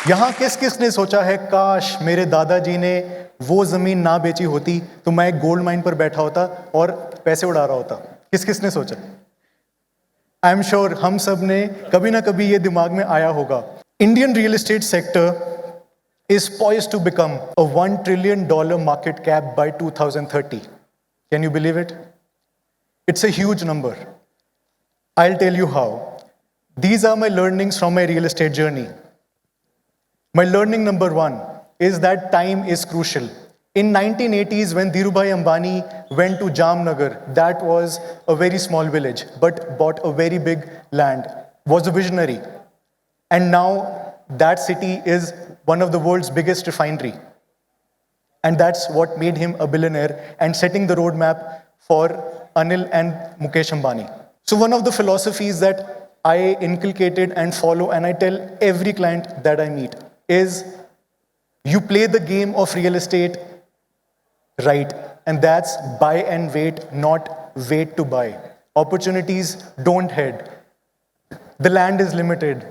यहाँ किस किस ने सोचा है काश मेरे दादाजी ने वो जमीन ना बेची होती तो मैं एक गोल्ड माइन पर बैठा होता और पैसे उड़ा रहा होता? किस किस ने सोचा? आई एम श्योर हम सब ने कभी ना कभी ये दिमाग में आया होगा. Indian real estate sector is poised to become a $1 trillion market cap by 2030. Can you believe it? It's a huge number. I'll tell you how. These are my learnings from my real estate journey. My learning number one is that time is crucial. In 1980s, when Dhirubhai Ambani went to Jamnagar, that was a very small village, but bought a very big land, was a visionary. And now that city is one of the world's biggest refinery. And that's what made him a billionaire and setting the roadmap for Anil and Mukesh Ambani. So one of the philosophies that I inculcated and follow and I tell every client that I meet is you play the game of real estate right. And that's buy and wait, not wait to buy. Opportunities don't head. The land is limited.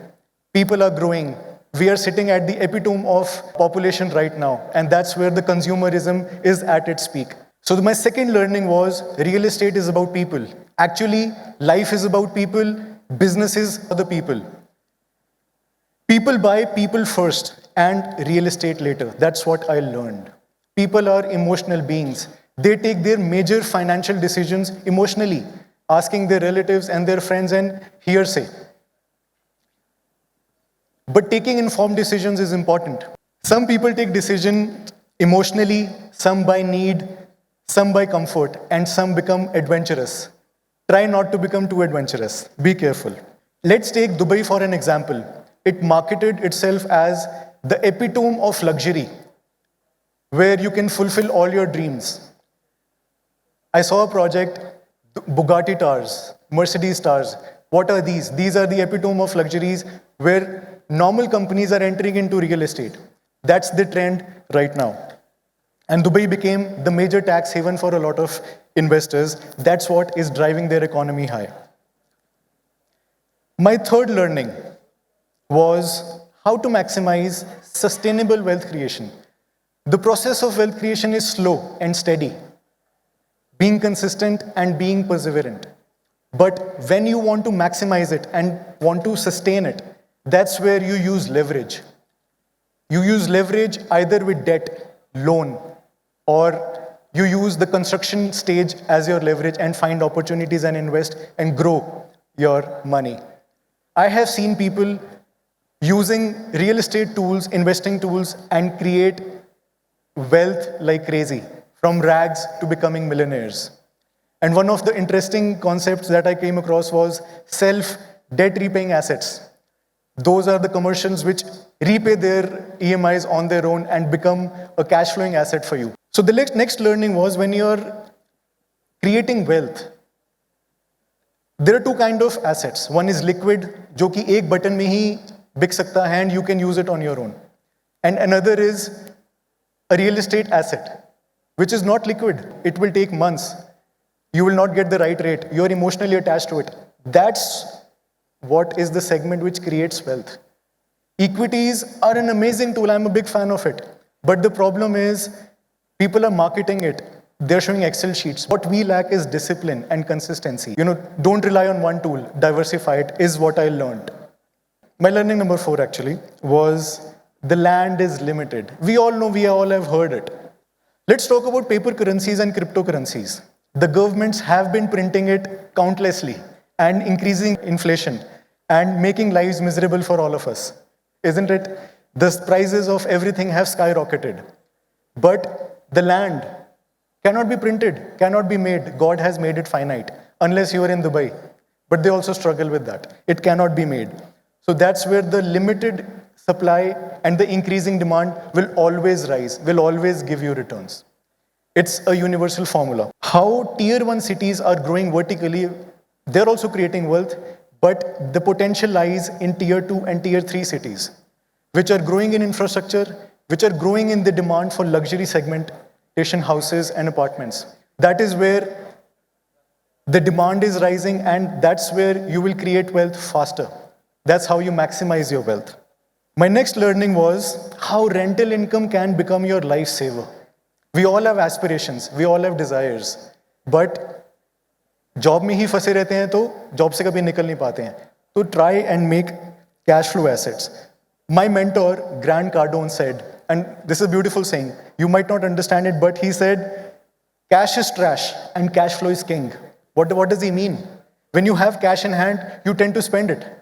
People are growing. We are sitting at the epitome of population right now, and that's where the consumerism is at its peak. So my second learning was real estate is about people. Actually, life is about people, business is for the people. People buy people first and real estate later. That's what I learned. People are emotional beings. They take their major financial decisions emotionally, asking their relatives and their friends and hearsay. But taking informed decisions is important. Some people take decisions emotionally, some by need, some by comfort, and some become adventurous. Try not to become too adventurous. Be careful. Let's take Dubai for an example. It marketed itself as the epitome of luxury, where you can fulfill all your dreams. I saw a project, Bugatti Towers, Mercedes Towers. What are these? These are the epitome of luxuries where normal companies are entering into real estate. That's the trend right now. And Dubai became the major tax haven for a lot of investors. That's what is driving their economy high. My third learning was how to maximize sustainable wealth creation. The process of wealth creation is slow and steady, being consistent and being perseverant. But when you want to maximize it and want to sustain it, that's where you use leverage. You use leverage either with debt, loan, or you use the construction stage as your leverage and find opportunities and invest and grow your money. I have seen people using real estate tools, investing tools, and create wealth like crazy, from rags to becoming millionaires. And one of the interesting concepts that I came across was self-debt repaying assets. Those are the commercials which repay their EMIs on their own and become a cash flowing asset for you. So the next learning was when you're creating wealth, there are two kinds of assets. One is liquid, जो कि एक button में ही बिक सकता है and you can use it on your own. And another is a real estate asset, which is not liquid. It will take months. You will not get the right rate. You're emotionally attached to it. That's what is the segment which creates wealth. Equities are an amazing tool. I'm a big fan of it. But the problem is people are marketing it. They're showing Excel sheets. What we lack is discipline and consistency. Don't rely on one tool. Diversify it is what I learned. My learning number 4 actually was the land is limited. We all know, we all have heard it. Let's talk about paper currencies and cryptocurrencies. The governments have been printing it countlessly and increasing inflation and making lives miserable for all of us. Isn't it? The prices of everything have skyrocketed. But the land cannot be printed, cannot be made. God has made it finite, unless you are in Dubai. But they also struggle with that. It cannot be made. So that's where the limited supply and the increasing demand will always rise, will always give you returns. It's a universal formula. How tier 1 cities are growing vertically, they're also creating wealth, but the potential lies in tier 2 and tier 3 cities, which are growing in infrastructure, which are growing in the demand for luxury segmentation houses and apartments. That is where the demand is rising, and that's where you will create wealth faster. That's how you maximize your wealth. My next learning was how rental income can become your lifesaver. We all have aspirations, we all have desires, but job में ही फंसे रहते हैं तो job से कभी निकल नहीं पाते हैं. तो try and make cash flow assets. My mentor, Grant Cardone, said, and this is a beautiful saying, you might not understand it, but he said, cash is trash and cash flow is king. What does he mean? When you have cash in hand, you tend to spend it.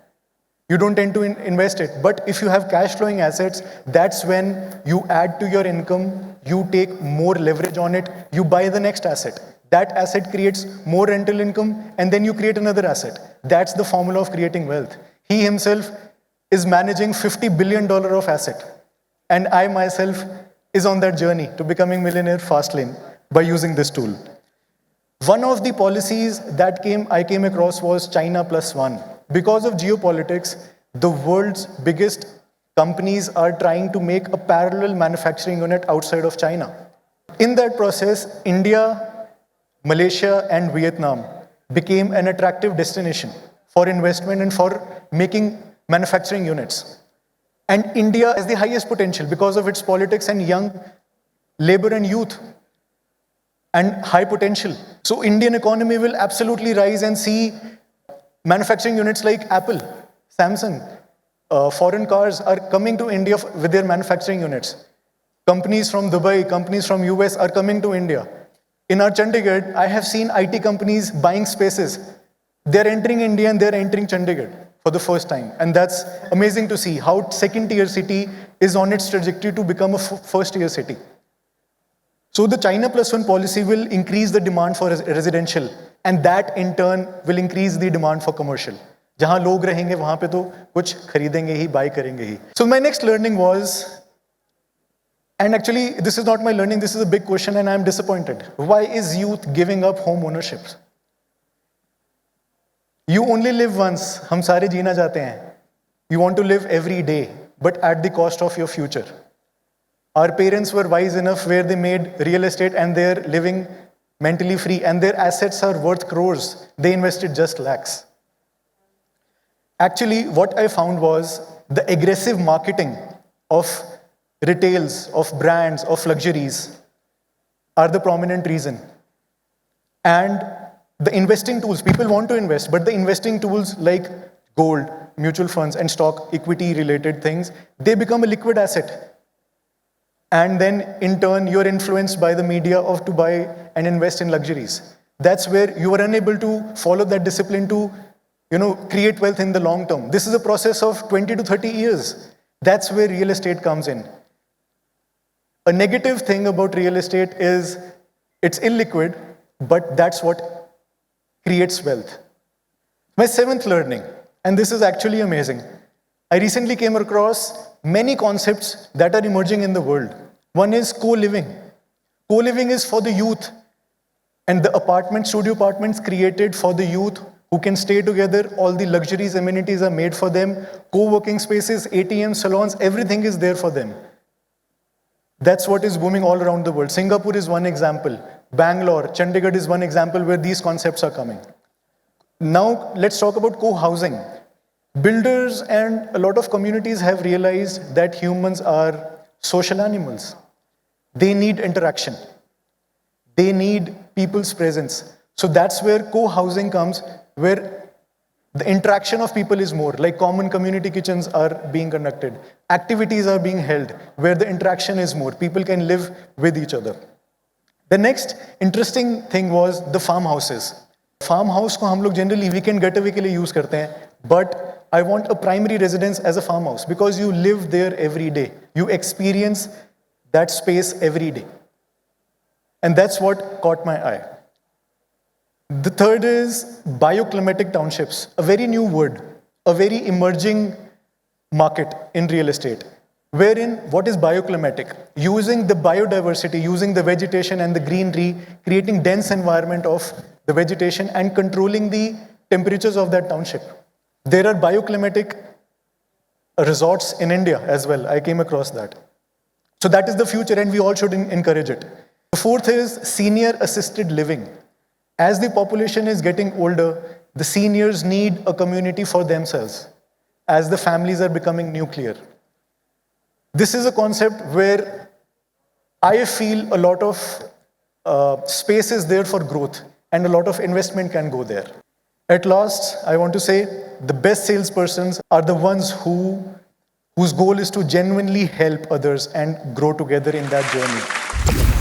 You don't tend to invest it. But if you have cash flowing assets, that's when you add to your income, you take more leverage on it, you buy the next asset. That asset creates more rental income, and then you create another asset. That's the formula of creating wealth. He himself is managing $50 billion of asset. And I myself is on that journey to becoming millionaire fast lane by using this tool. One of the policies that I came across was China plus one. Because of geopolitics, the world's biggest companies are trying to make a parallel manufacturing unit outside of China. In that process, India, Malaysia, and Vietnam became an attractive destination for investment and for making manufacturing units. And India has the highest potential because of its politics and young labor and youth and high potential. So Indian economy will absolutely rise and see manufacturing units like Apple, Samsung, foreign cars are coming to India with their manufacturing units. Companies from Dubai, companies from US are coming to India. In our Chandigarh, I have seen IT companies buying spaces. They're entering India and they're entering Chandigarh for the first time. And that's amazing to see how second-tier city is on its trajectory to become a first-tier city. So the China plus one policy will increase the demand for residential, and that in turn will increase the demand for commercial. जहाँ लोग रहेंगे वहाँ पे तो कुछ खरीदेंगे ही, buy करेंगे ही. So my next learning was, and actually this is not my learning, this is a big question and I am disappointed. Why is youth giving up home ownership? You only live once. हम सारे जीना चाहते हैं. You want to live every day, but at the cost of your future. Our parents were wise enough where they made real estate and they're living mentally free and their assets are worth crores. They invested just lakhs. Actually, what I found was the aggressive marketing of retails, of brands, of luxuries are the prominent reason. And the investing tools, people want to invest, but the investing tools like gold, mutual funds, and stock equity related things, they become a liquid asset. And then in turn, you're influenced by the media to buy and invest in luxuries. That's where you are unable to follow that discipline to, create wealth in the long term. This is a process of 20 to 30 years. That's where real estate comes in. A negative thing about real estate is it's illiquid, but that's what creates wealth. My seventh learning, and this is actually amazing. I recently came across many concepts that are emerging in the world. One is CoLiving. CoLiving is for the youth, and the studio apartments created for the youth who can stay together. All the luxuries, amenities are made for them. Co-working spaces, ATMs, salons, everything is there for them. That's what is booming all around the world. Singapore is one example. Bangalore, Chandigarh is one example where these concepts are coming. Now, let's talk about co-housing. Builders and a lot of communities have realized that humans are social animals. They need interaction. They need people's presence. So that's where co-housing comes, where the interaction of people is more, like common community kitchens are being conducted. Activities are being held, where the interaction is more. People can live with each other. The next interesting thing was the farmhouses. Farmhouse को हम लोग generally weekend getaway के लिए use करते हैं, but I want a primary residence as a farmhouse because you live there every day. You experience that space every day. And that's what caught my eye. The third is bioclimatic townships, a very new word, a very emerging market in real estate. Wherein, what is bioclimatic? Using the biodiversity, using the vegetation and the greenery, creating dense environment of the vegetation and controlling the temperatures of that township. There are bioclimatic resorts in India as well. I came across that. So that is the future and we all should encourage it. The fourth is senior assisted living. As the population is getting older, the seniors need a community for themselves as the families are becoming nuclear. This is a concept where I feel a lot of space is there for growth and a lot of investment can go there. At last, I want to say the best salespersons are the ones whose goal is to genuinely help others and grow together in that journey.